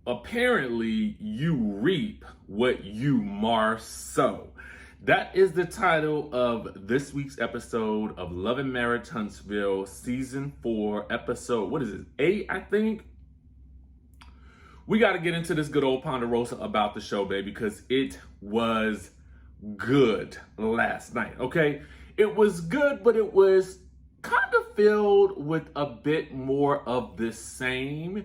apparently you reap what you sow. That is the title of this week's episode of Love and Marriage Huntsville, season 4, episode, what is it, 8, I think? We got to get into this good old Ponderosa about the show, baby, because it was good last night, okay? It was good, but it was kind of filled with a bit more of the same.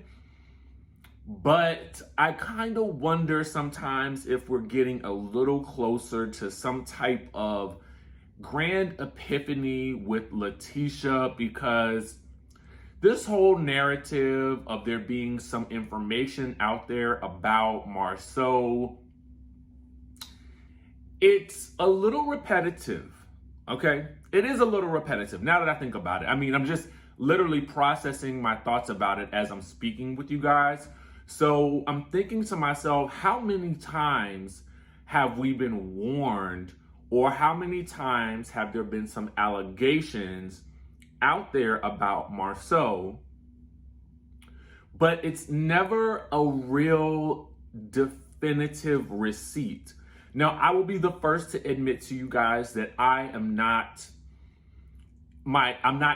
But I kind of wonder sometimes if we're getting a little closer to some type of grand epiphany with Latisha, because this whole narrative of there being some information out there about Marsau, it's a little repetitive, okay? It is a little repetitive now that I think about it. I mean, I'm just literally processing my thoughts about it as I'm speaking with you guys. So I'm thinking to myself, how many times have we been warned, or how many times have there been some allegations out there about Marsau, but it's never a real definitive receipt. Now, I will be the first to admit to you guys that I'm not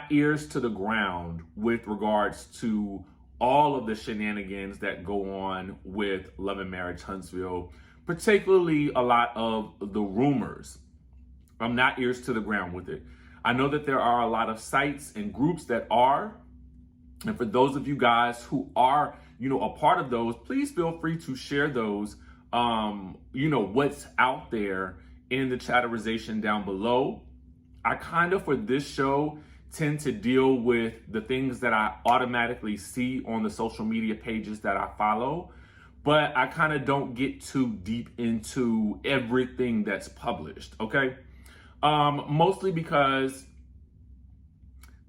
ears to the ground with regards to all of the shenanigans that go on with Love and Marriage Huntsville, particularly a lot of the rumors. I'm not ears to the ground with it. I know that there are a lot of sites and groups that are, and for those of you guys who are, a part of those, please feel free to share those, what's out there in the chatterization down below. I kind of, for this show, tend to deal with the things that I automatically see on the social media pages that I follow, but I kind of don't get too deep into everything that's published, okay? Mostly because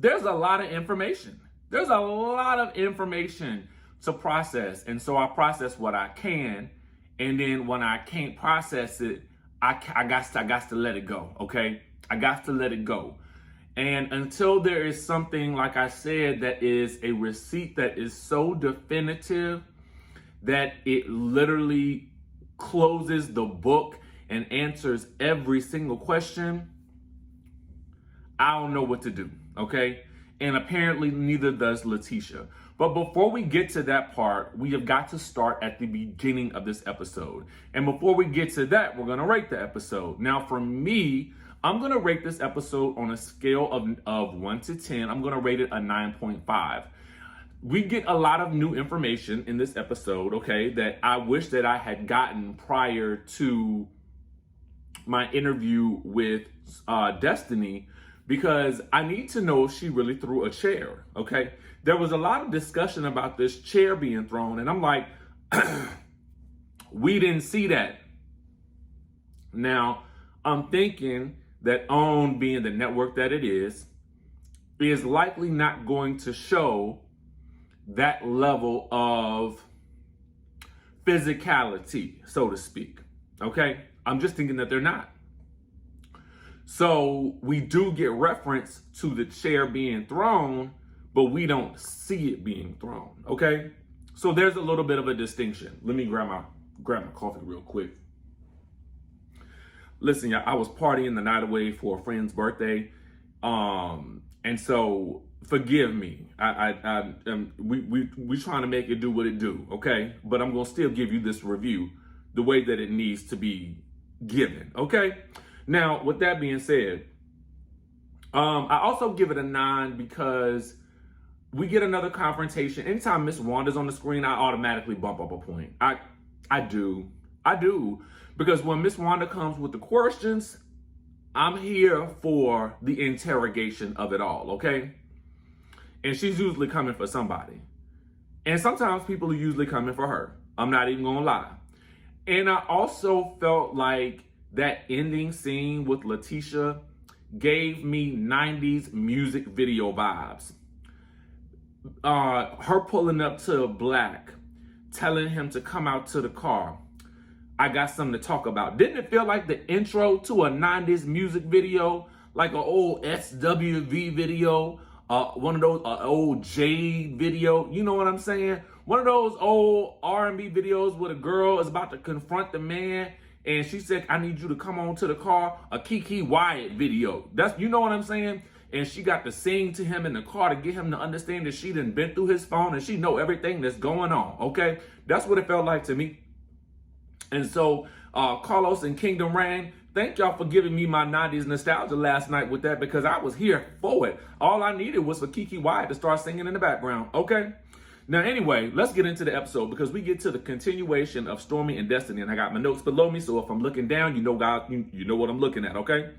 there's a lot of information. There's a lot of information to process, and so I process what I can, and then when I can't process it, I got to let it go, okay? I got to let it go. And until there is something, like I said, that is a receipt that is so definitive that it literally closes the book and answers every single question, I don't know what to do, okay? And apparently neither does Latisha. But before we get to that part, we have got to start at the beginning of this episode. And before we get to that, we're going to rate the episode. Now, for me, I'm going to rate this episode on a scale of 1 to 10. I'm going to rate it a 9.5. We get a lot of new information in this episode, okay, that I wish that I had gotten prior to my interview with Destiny, because I need to know if she really threw a chair, okay? There was a lot of discussion about this chair being thrown, and I'm like, we didn't see that. Now, I'm thinking that OWN, being the network that it is likely not going to show that level of physicality, so to speak, okay? I'm just thinking that they're not. So we do get reference to the chair being thrown, but we don't see it being thrown, okay? So there's a little bit of a distinction. Let me grab my coffee real quick. Listen, y'all, I was partying the night away for a friend's birthday, and so forgive me. We trying to make it do what it do, okay? But I'm gonna still give you this review the way that it needs to be given, okay? Now, with that being said, I also give it a 9 because we get another confrontation. Anytime Miss Wanda's on the screen, I automatically bump up a point. I do. Because when Miss Wanda comes with the questions, I'm here for the interrogation of it all, okay? And she's usually coming for somebody. And sometimes people are usually coming for her. I'm not even gonna lie. And I also felt like that ending scene with Latisha gave me 90s music video vibes. Her pulling up to Black, telling him to come out to the car. I got something to talk about. Didn't it feel like the intro to a 90s music video, like an old SWV video? one of those old Jade video. You know what I'm saying? One of those old R&B videos where the girl is about to confront the man, and she said, "I need you to come on to the car." A Kiki Wyatt video. That's, you know what I'm saying? And she got to sing to him in the car to get him to understand that she done been through his phone and she know everything that's going on. Okay, that's what it felt like to me. And so Carlos and Kingdom Reign, thank y'all for giving me my 90s nostalgia last night with that, because I was here for it. All I needed was for Kiki Wyatt to start singing in the background. Okay. Now, anyway, let's get into the episode, because we get to the continuation of Stormi and Destiny, and I got my notes below me, so if I'm looking down, you know, guys, you know what I'm looking at, okay?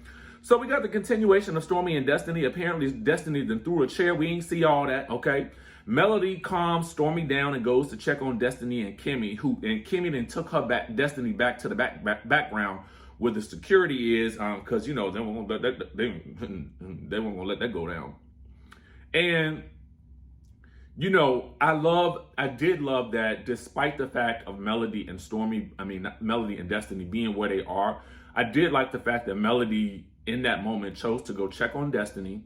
So we got the continuation of Stormi and Destiny. Apparently, Destiny then threw a chair. We ain't see all that, okay? Melody calms Stormi down and goes to check on Destiny and Kimmy, and Kimmy then took her Destiny back to the background where the security is, because you know they won't let that go down. And you know, I did love that despite the fact of Melody and Melody and Destiny being where they are, I did like the fact that Melody in that moment chose to go check on Destiny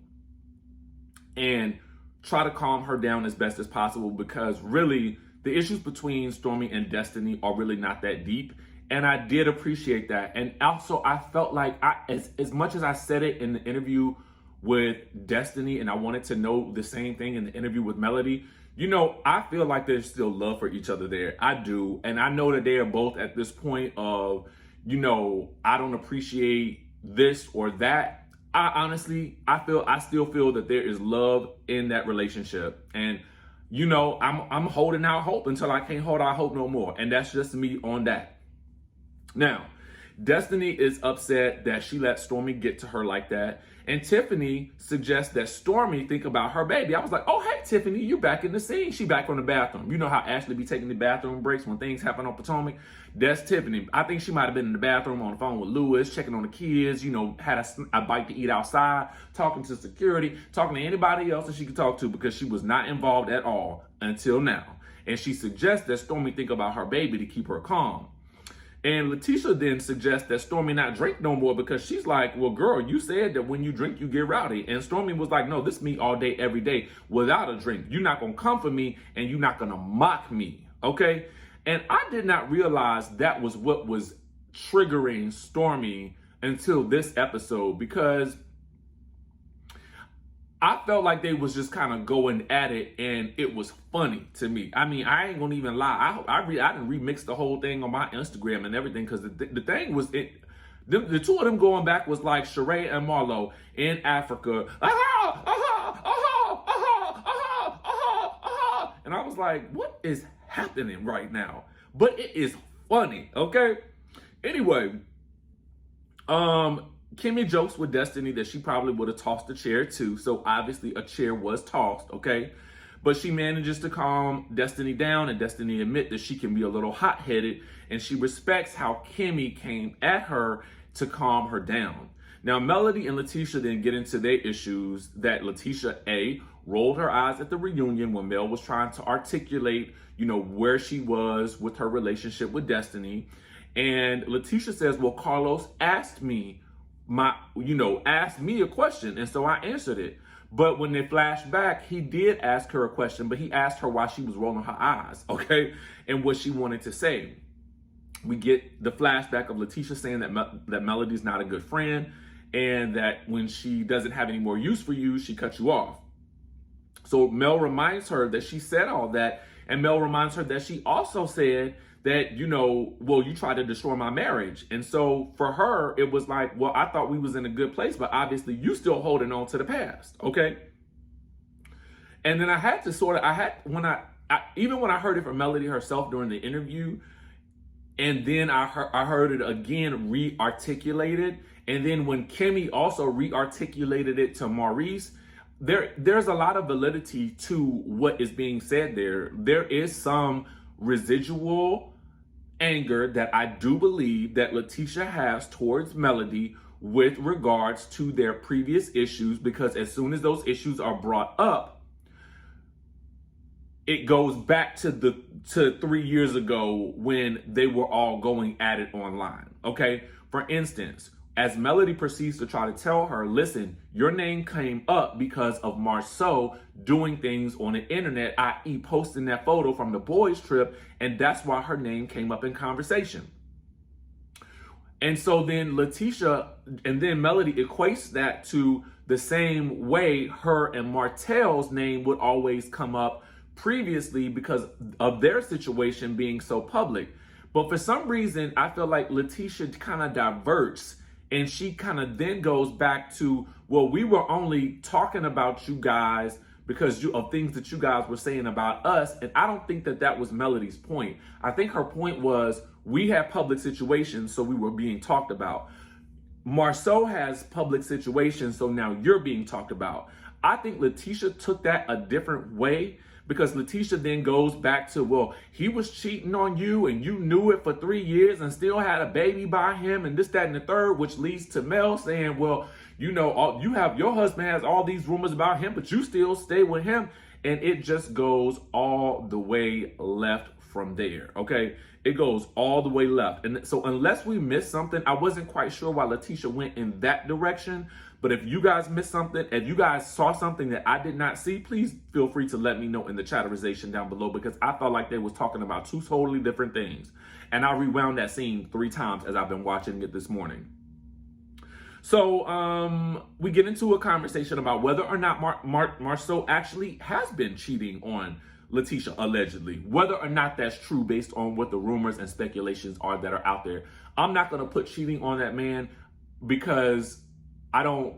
and try to calm her down as best as possible, because really the issues between Stormi and Destiny are really not that deep. And I did appreciate that. And also I felt like as much as I said it in the interview with Destiny, and I wanted to know the same thing in the interview with Melody, you know, I feel like there's still love for each other there. I do. And I know that they are both at this point of, you know, I don't appreciate this or that. I still feel that there is love in that relationship. And, you know, I'm holding out hope until I can't hold out hope no more. And that's just me on that. Now, Destiny is upset that she let Stormi get to her like that. And Tiffany suggests that Stormi think about her baby. I was like, oh, hey, Tiffany, you back in the scene. She back from the bathroom. You know how Ashley be taking the bathroom breaks when things happen on Potomac? That's Tiffany. I think she might have been in the bathroom on the phone with Lewis, checking on the kids, you know, had a bite to eat outside, talking to security, talking to anybody else that she could talk to, because she was not involved at all until now. And she suggests that Stormi think about her baby to keep her calm. And Latisha then suggests that Stormi not drink no more, because she's like, well, girl, you said that when you drink, you get rowdy. And Stormi was like, no, this me all day, every day without a drink. You're not going to come for me, and you're not going to mock me. Okay. And I did not realize that was what was triggering Stormi until this episode, because I felt like they was just kind of going at it, and it was funny to me. I mean, I ain't gonna even lie. I didn't remix the whole thing on my Instagram and everything, because the thing was, the two of them going back was like Sheree and Marlo in Africa. And I was like, what is happening right now? But it is funny, okay? Anyway, Kimmy jokes with Destiny that she probably would have tossed the chair too. So obviously a chair was tossed, okay? But she manages to calm Destiny down, and Destiny admit that she can be a little hot-headed, and she respects how Kimmy came at her to calm her down. Now, Melody and Latisha then get into their issues that Latisha, rolled her eyes at the reunion when Mel was trying to articulate, you know, where she was with her relationship with Destiny. And Latisha says, well, Carlos asked me a question, and so I answered it. But when they flashed back, he did ask her a question, but he asked her why she was rolling her eyes, okay, and what she wanted to say. We get the flashback of Latisha saying that Melody's not a good friend, and that when she doesn't have any more use for you, she cuts you off. So Mel reminds her that she said all that, and Mel reminds her that she also said that, you know, well, you tried to destroy my marriage. And so for her, it was like, well, I thought we was in a good place, but obviously you still holding on to the past, okay? And then I had to even when I heard it from Melody herself during the interview, and then I heard it again re-articulated, and then when Kimmy also re-articulated it to Maurice, there's a lot of validity to what is being said there. There is some residual anger that I do believe that Latisha has towards Melody with regards to their previous issues, because as soon as those issues are brought up, it goes back to 3 years ago when they were all going at it online. Okay, for instance, as Melody proceeds to try to tell her, listen, your name came up because of Marsau doing things on the internet, i.e. posting that photo from the boys' trip, and that's why her name came up in conversation. And so then Melody equates that to the same way her and Martell's name would always come up previously because of their situation being so public. But for some reason, I feel like Latisha kind of diverts, and she kind of then goes back to, well, we were only talking about you guys because of things that you guys were saying about us. And I don't think that was Melody's point. I think her point was, we had public situations, so we were being talked about. Marsau has public situations, so now you're being talked about. I think Latisha took that a different way, because Latisha then goes back to, well, he was cheating on you and you knew it for 3 years and still had a baby by him and this, that, and the third, which leads to Mel saying, well, you know, your husband has all these rumors about him, but you still stay with him. And it just goes all the way left from there, okay? It goes all the way left. And so unless we missed something, I wasn't quite sure why Latisha went in that direction. But if you guys missed something, if you guys saw something that I did not see, please feel free to let me know in the chatterization down below, because I felt like they was talking about two totally different things. And I rewound that scene 3 times as I've been watching it this morning. So we get into a conversation about whether or not Marsau actually has been cheating on Latisha, allegedly, whether or not that's true based on what the rumors and speculations are that are out there. I'm not going to put cheating on that man because I don't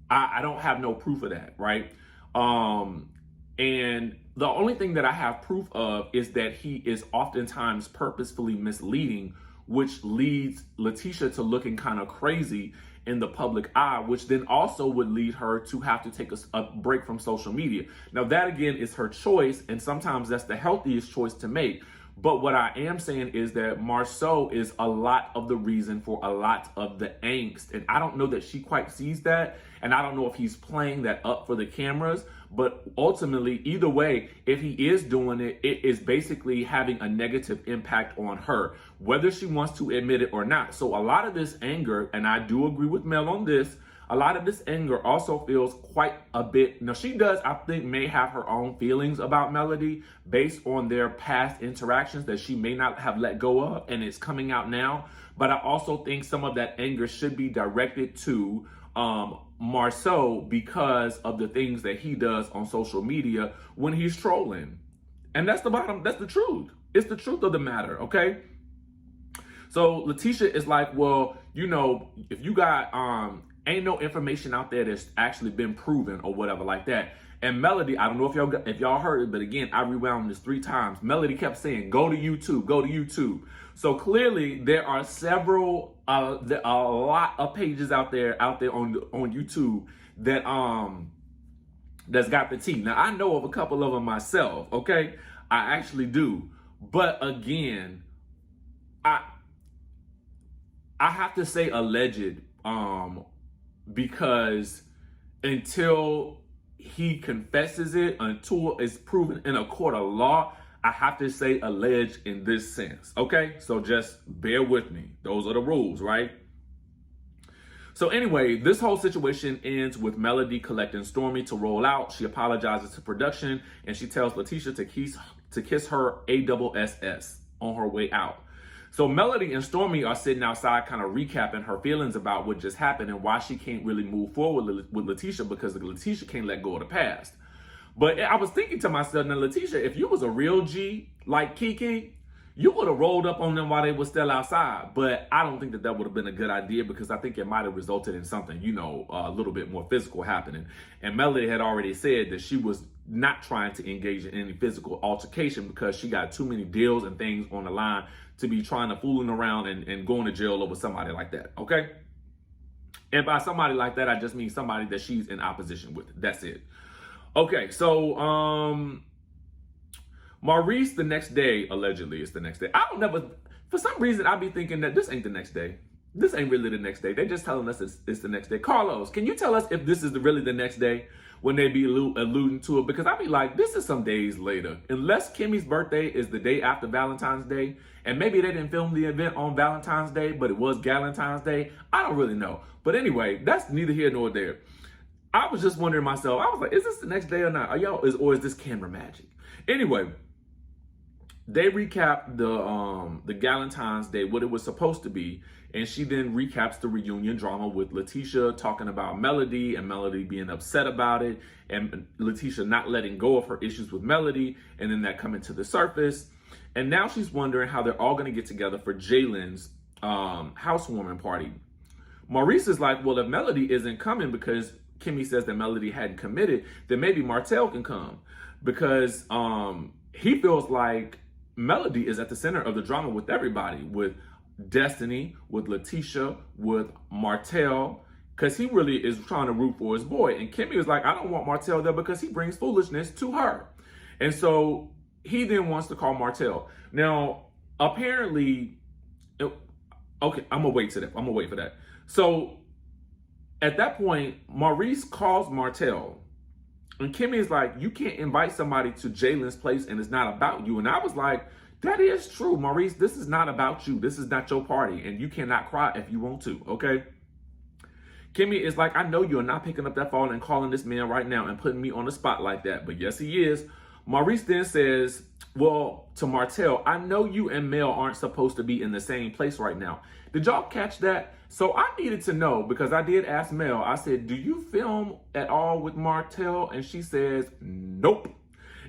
have no proof of that, right? And the only thing that I have proof of is that he is oftentimes purposefully misleading, which leads Latisha to looking kind of crazy in the public eye, which then also would lead her to have to take a break from social media. Now, that again is her choice, and sometimes that's the healthiest choice to make. But what I am saying is that Marsau is a lot of the reason for a lot of the angst. And I don't know that she quite sees that. And I don't know if he's playing that up for the cameras. But ultimately, either way, if he is doing it, it is basically having a negative impact on her, whether she wants to admit it or not. So a lot of this anger, and I do agree with Mel on this, a lot of this anger also feels quite a bit. Now, she does, I think, may have her own feelings about Melody based on their past interactions that she may not have let go of, and it's coming out now. But I also think some of that anger should be directed to Marsau because of the things that he does on social media when he's trolling. And that's the truth. It's the truth of the matter, okay? So Latisha is like, well, you know, if you got ain't no information out there that's actually been proven or whatever like that. And Melody, I don't know if y'all heard it, but again, I rewound this 3 times. Melody kept saying, go to YouTube, go to YouTube. So clearly there are several, a lot of pages out there on YouTube that that's got the tea. Now, I know of a couple of them myself, okay? I actually do. But again, I have to say alleged, because until he confesses it, until it's proven in a court of law, I have to say alleged in this sense, okay? So just bear with me. Those are the rules, right? So anyway, this whole situation ends with Melody collecting Stormy to roll out. She apologizes to production, and she tells Latisha to kiss her ASS on her way out. So Melody and Stormy are sitting outside kind of recapping her feelings about what just happened and why she can't really move forward with Latisha, because Latisha can't let go of the past. But I was thinking to myself, now Latisha, if you was a real G like Kiki, you would have rolled up on them while they were still outside. But I don't think that would have been a good idea, because I think it might have resulted in something, you know, a little bit more physical happening. And Melody had already said that she was not trying to engage in any physical altercation because she got too many deals and things on the line to be trying to fooling around and going to jail over somebody like that, okay? And by somebody like that, I just mean somebody that she's in opposition with. That's it. Okay, so Maurice the next day, allegedly it's the next day. For some reason, I be thinking that this ain't the next day. This ain't really the next day. They're just telling us it's the next day. Carlos, can you tell us if this is really the next day? when they be alluding to it, because I be like, this is some days later. Unless Kimmy's birthday is the day after Valentine's Day, and maybe they didn't film the event on Valentine's Day, but it was Galentine's Day. I don't really know. But anyway, that's neither here nor there. I was just wondering myself, I was like, is this the next day or not? Or is this camera magic? Anyway, they recapped the Galentine's Day, what it was supposed to be, and she then recaps the reunion drama with Latisha talking about Melody and Melody being upset about it, and Latisha not letting go of her issues with Melody, and then that coming to the surface. And now she's wondering how they're all going to get together for Jalen's housewarming party. Maurice is like, well, if Melody isn't coming because Kimmy says that Melody hadn't committed, then maybe Martell can come, because he feels like Melody is at the center of the drama with everybody, with Destiny, with Latisha, with Martell, because he really is trying to root for his boy. And Kimmy is like, I don't want Martell there because he brings foolishness to her. And so he then wants to call Martell. Now, apparently, okay, I'm gonna wait for that. So at that point, Maurice calls Martell, and Kimmy is like, you can't invite somebody to Jalen's place and it's not about you. And I was like, that is true, Maurice. This is not about you. This is not your party, and you cannot cry if you want to, okay? Kimmy is like, I know you're not picking up that phone and calling this man right now and putting me on the spot like that, but yes, he is. Maurice then says, well, to Martell, I know you and Mel aren't supposed to be in the same place right now. Did y'all catch that? So I needed to know, because I did ask Mel, I said, do you film at all with Martell? And she says, nope.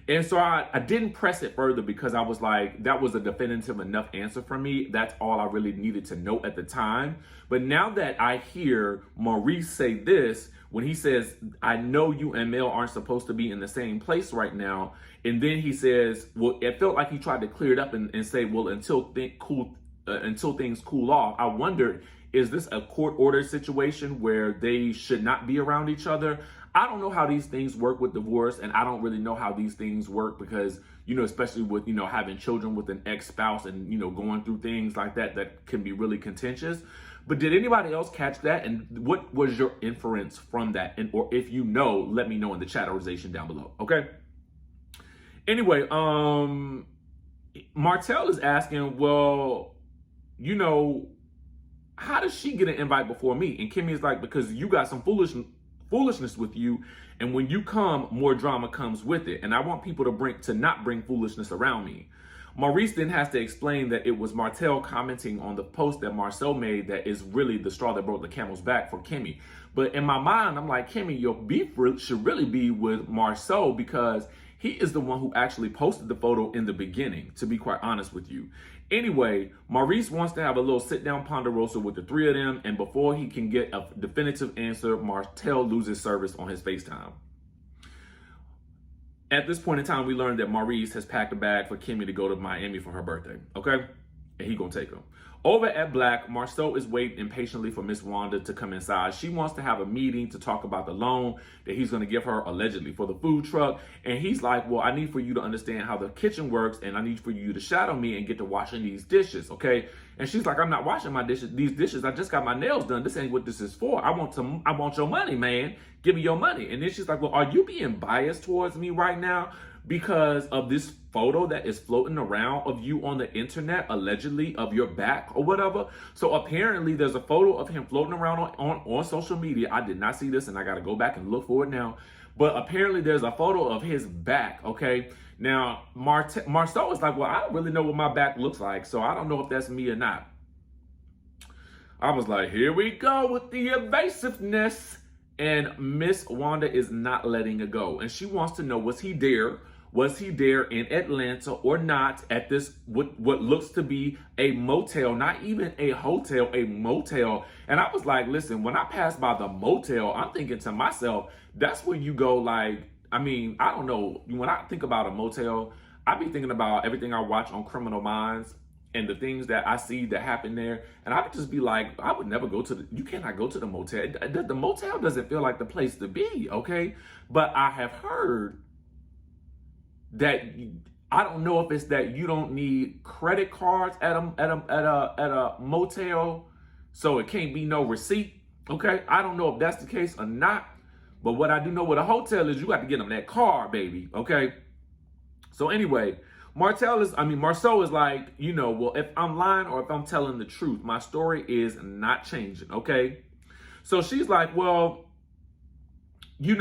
And so I didn't press it further, because I was like, that was a definitive enough answer for me. That's all I really needed to know at the time. But now that I hear Maurice say this, when he says, I know you and Mel aren't supposed to be in the same place right now. And then he says, well, it felt like he tried to clear it up and say, well, until things cool off. I wondered, is this a court order situation where they should not be around each other? I don't know how these things work with divorce, and I don't really know how these things work because, especially with, having children with an ex-spouse and, going through things like that can be really contentious. But did anybody else catch that? And what was your inference from that? And or if you know, let me know in the chatterization down below, okay? Anyway, Martell is asking, well, how does she get an invite before me? And Kimmy is like, because you got some foolishness with you, and when you come, more drama comes with it, and I want people to not bring foolishness around me. Maurice then has to explain that it was Martell commenting on the post that Marsau made that is really the straw that broke the camel's back for Kimmy. But in my mind, I'm like, Kimmy, your beef should really be with Marsau, because he is the one who actually posted the photo in the beginning, to be quite honest with you. Anyway, Maurice wants to have a little sit-down ponderosa with the three of them, and before he can get a definitive answer, Martell loses service on his FaceTime. At this point in time, we learned that Maurice has packed a bag for Kimmy to go to Miami for her birthday, okay? And he gonna take her. Over at Black, Marsau is waiting impatiently for Miss Wanda to come inside. She wants to have a meeting to talk about the loan that he's going to give her, allegedly, for the food truck. And he's like, well, I need for you to understand how the kitchen works, and I need for you to shadow me and get to washing these dishes, okay? And she's like, I'm not washing these dishes. I just got my nails done. This ain't what this is for. I want your money, man. Give me your money. And then she's like, well, are you being biased towards me right now because of this photo that is floating around of you on the internet, allegedly, of your back or whatever? So apparently there's a photo of him floating around on social media. I did not see this, and I got to go back and look for it now. But apparently there's a photo of his back, okay? Now, Marsau is like, well, I don't really know what my back looks like, so I don't know if that's me or not. I was like, here we go with the evasiveness. And Miss Wanda is not letting it go. And she wants to know, was he there? Was he there in Atlanta or not at this, what looks to be a motel, not even a hotel, a motel. And I was like, listen, when I pass by the motel, I'm thinking to myself, that's where you go, like, I mean, I don't know. When I think about a motel, I be thinking about everything I watch on Criminal Minds and the things that I see that happen there. And I would just be like, I would never go to you cannot go to the motel. The motel doesn't feel like the place to be, okay? But I have heard that, I don't know if it's that you don't need credit cards at a motel, so it can't be no receipt, okay? I don't know if that's the case or not. But what I do know with a hotel is you got to get them that car, baby. Okay. So anyway, Marsau is like, well, if I'm lying or if I'm telling the truth, my story is not changing. Okay. So she's like, well, were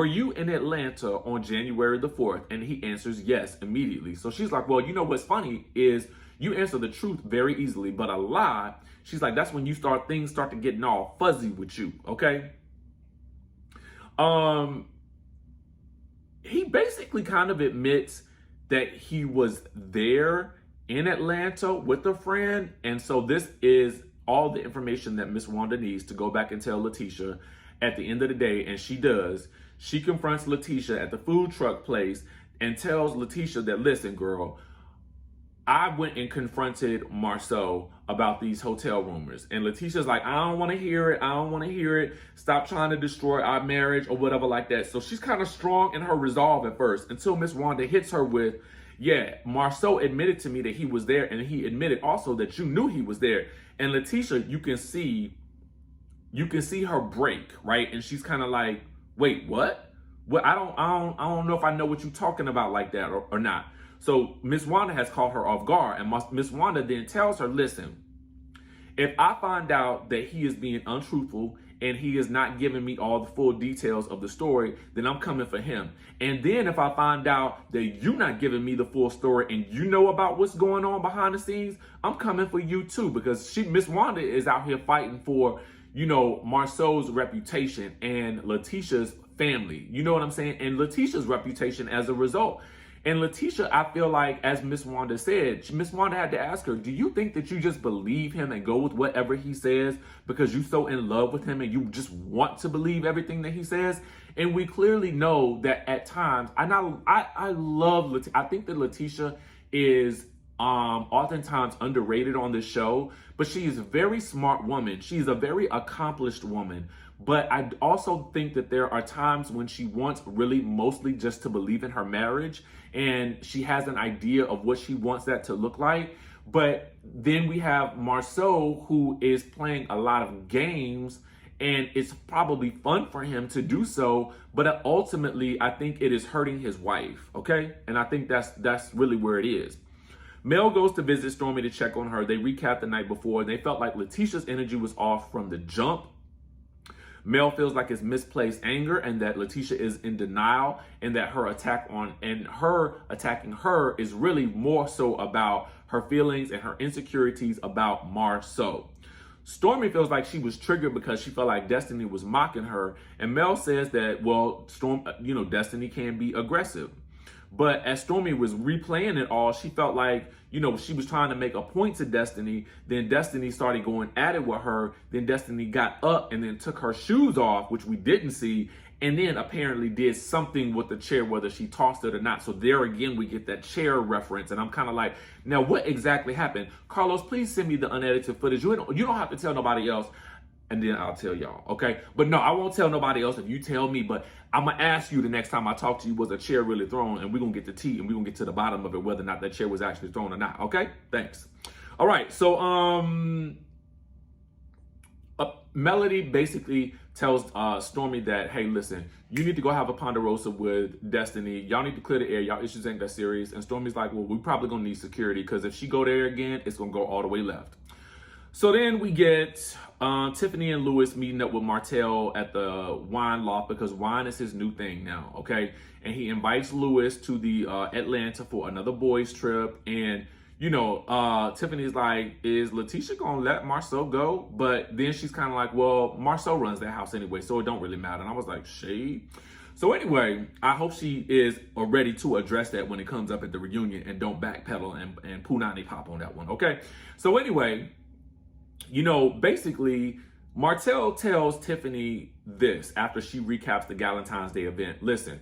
you in Atlanta on January the 4th? And he answers yes immediately. So she's like, well, what's funny is you answer the truth very easily, but a lie, she's like, that's when things start to getting all fuzzy with you. Okay. He basically kind of admits that he was there in Atlanta with a friend. And so this is all the information that Miss Wanda needs to go back and tell Latisha at the end of the day. And she does. She confronts Latisha at the food truck place and tells Latisha that, listen, girl, I went and confronted Marsau about these hotel rumors. And Latisha's like, I don't want to hear it. I don't want to hear it. Stop trying to destroy our marriage or whatever like that. So she's kind of strong in her resolve at first until Miss Wanda hits her with, yeah, Marsau admitted to me that he was there. And he admitted also that you knew he was there. And Latisha, you can see her break, right? And she's kind of like, wait, what? Well, I don't know if I know what you're talking about like that or not. So Miss Wanda has caught her off guard, and Miss Wanda then tells her, listen, if I find out that he is being untruthful and he is not giving me all the full details of the story, then I'm coming for him. And then if I find out that you're not giving me the full story and you know about what's going on behind the scenes, I'm coming for you too, because Miss Wanda is out here fighting for, Marsau's reputation and Latisha's family. You know what I'm saying? And Latisha's reputation as a result. And Latisha, I feel like, as Miss Wanda said, Miss Wanda had to ask her, do you think that you just believe him and go with whatever he says because you're so in love with him and you just want to believe everything that he says? And we clearly know that at times, I love Latisha. I think that Latisha is oftentimes underrated on this show, but she is a very smart woman. She's a very accomplished woman. But I also think that there are times when she wants really mostly just to believe in her marriage, and she has an idea of what she wants that to look like. But then we have Marsau, who is playing a lot of games, and it's probably fun for him to do so, but ultimately I think it is hurting his wife, okay? And I think that's really where it is. Mel goes to visit Stormy to check on her. They recap the night before. They felt like Latisha's energy was off from the jump. Mel feels like it's misplaced anger and that Latisha is in denial, and that her attacking her is really more so about her feelings and her insecurities about Marsau. Stormy feels like she was triggered because she felt like Destiny was mocking her. And Mel says that, well, Destiny can be aggressive. But as Stormy was replaying it all, she felt like, she was trying to make a point to Destiny. Then Destiny started going at it with her. Then Destiny got up and then took her shoes off, which we didn't see. And then apparently did something with the chair, whether she tossed it or not. So there again, we get that chair reference. And I'm kind of like, now what exactly happened? Carlos, please send me the unedited footage. You don't have to tell nobody else. And then I'll tell y'all, okay? But no, I won't tell nobody else if you tell me, but I'm going to ask you the next time I talk to you, was a chair really thrown? And we're going to get the tea and we're going to get to the bottom of it, whether or not that chair was actually thrown or not, okay? Thanks. All right, so Melody basically tells Stormy that, hey, listen, you need to go have a ponderosa with Destiny. Y'all need to clear the air. Y'all issues ain't that serious. And Stormy's like, well, we probably going to need security because if she go there again, it's going to go all the way left. So then we get Tiffany and Lewis meeting up with Motel at the wine loft because wine is his new thing now, okay? And he invites Lewis to the Atlanta for another boys trip. And, Tiffany's like, is Latisha going to let Marsau go? But then she's kind of like, well, Marsau runs that house anyway, so it don't really matter. And I was like, shade. So anyway, I hope she is ready to address that when it comes up at the reunion and don't backpedal and punani pop on that one, okay? So anyway, basically, Motel tells Tiffany this after she recaps the Valentine's Day event. Listen,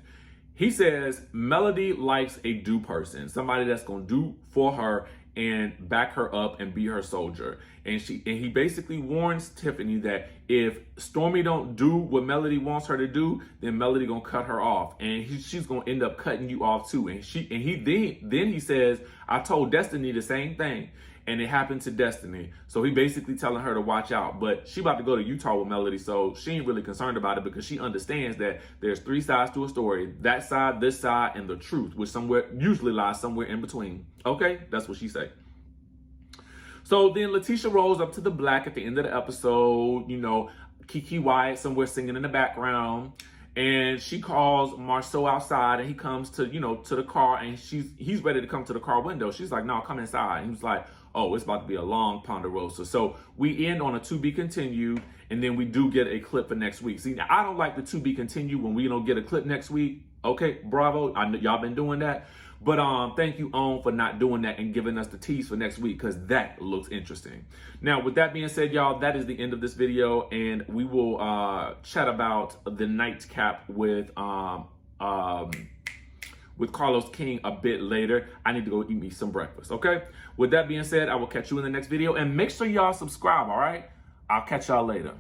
he says Melody likes a do person, somebody that's going to do for her and back her up and be her soldier. And he basically warns Tiffany that if Stormy don't do what Melody wants her to do, then Melody going to cut her off. And she's going to end up cutting you off too. And he says, I told Destiny the same thing. and it happened to Destiny. So he basically telling her to watch out. But she about to go to Utah with Melody, so she ain't really concerned about it because she understands that there's 3 sides to a story. That side, this side, and the truth, which somewhere usually lies somewhere in between. Okay? That's what she say. So then Latisha rolls up to the black at the end of the episode. You know, Kiki Wyatt somewhere singing in the background. And she calls Marsau outside, and he comes to, you know, to the car, and he's ready to come to the car window. She's like, no, come inside. And he was like, oh, it's about to be a long Ponderosa. So we end on a to be continued, and then we do get a clip for next week. See, I don't like the to be continued when we don't get a clip next week. Okay, bravo. I know y'all been doing that. But thank you, OWN, for not doing that and giving us the tease for next week, because that looks interesting. Now, with that being said, y'all, that is the end of this video, and we will chat about the nightcap with Carlos King a bit later. I need to go eat me some breakfast, okay? With that being said, I will catch you in the next video, and make sure y'all subscribe, all right? I'll catch y'all later.